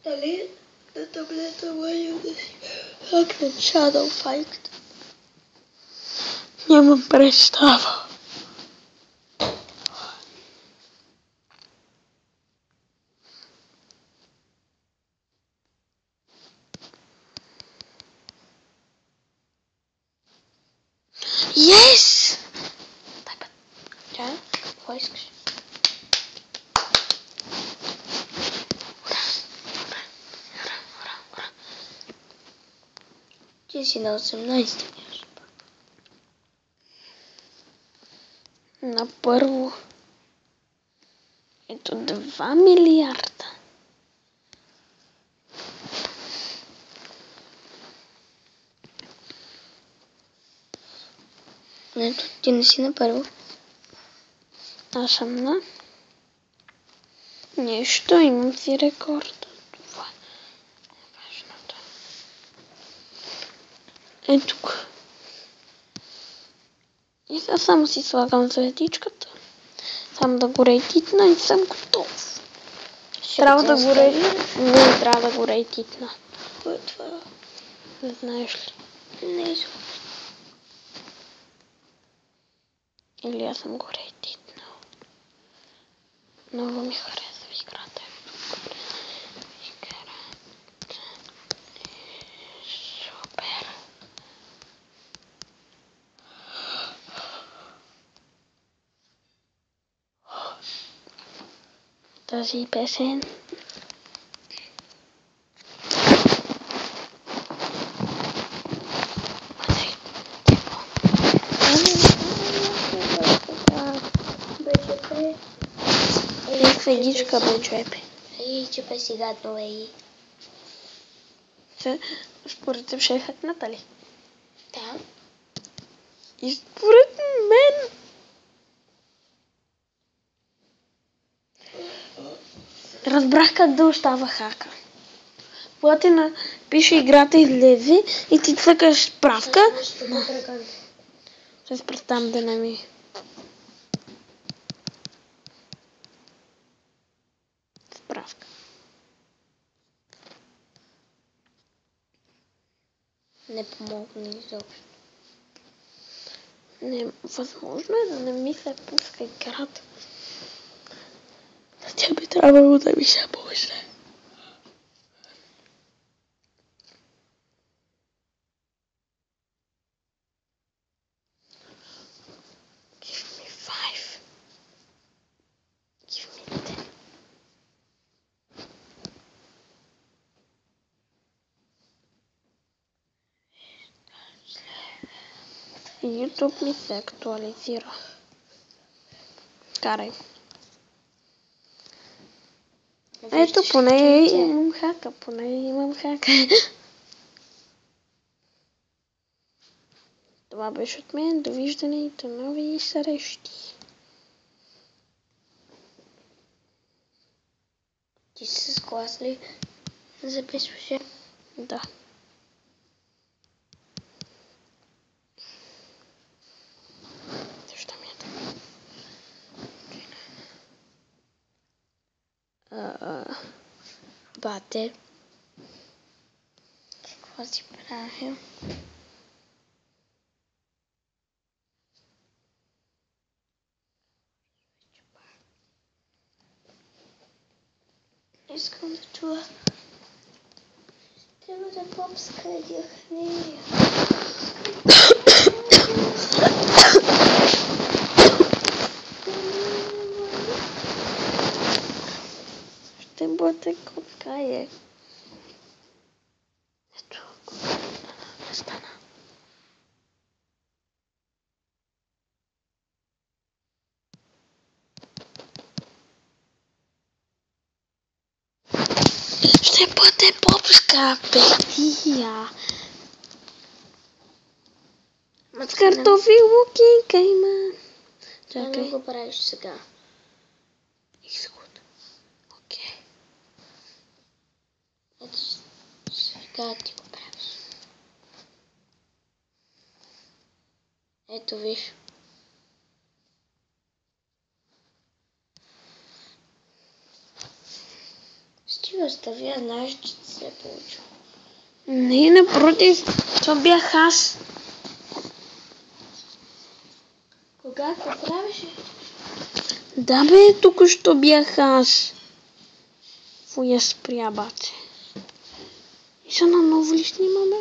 Дали на таблета може да си хакнем Shadow Fight? Нямам представа. Yes! Дай път. Чай, какво искаш? Ура. Ти си на 18 място. На първо. Ето 2 милиарда. Ето, ти не си на първо. Аз съм на... Нещо, имам си рекорд. Това е важното. Ето го. И сега само си слагам звездичката. Само да го рейтитна и съм готов. Трябва да го рейтитна. Не, трябва да го рейтитна. Кое е това? Не знаеш ли? Не знам. Или аз съм го рейтитнал. Много ми харесва играта. Супер. Тази песен. Федичка бе, чепе. Ей, чепе си гадно, ей. Според теб ще е хакната ли? Да. И според мен... Разбрах как да остава хака. Когато пише играта излезе и ти цъкаш справка. Ще представям да не ми... Справка. Не помогна изобщо. Не, възможно е да не ми се пуска играта. Тя би трябвало да ми се пусне. Give me 5. Give me 10. YouTube ми се актуализира. Карай. Ето, поне имам хака, Това беше от мен. Довиждане и до нови срещи. Ти си с клас ли записваше? Да. Защо ми е така? Бате. Какво си правил? Искам да чуя. Трябва да попска дяхния. Ще бъде коткае. Ето. Не стана. Ще бъде попска петия. С картофи лукинка има. Чакай. Не го правиш сега. Изход. Окей. Ето сега ти го правиш. Ето виж. Стига оставя, знаеш, че ти се е получило. Не, напротив, това бях аз. Кога го правиш? Да бе, току-що бях аз. Фу, я спря, бате. И са наново ли снимаме?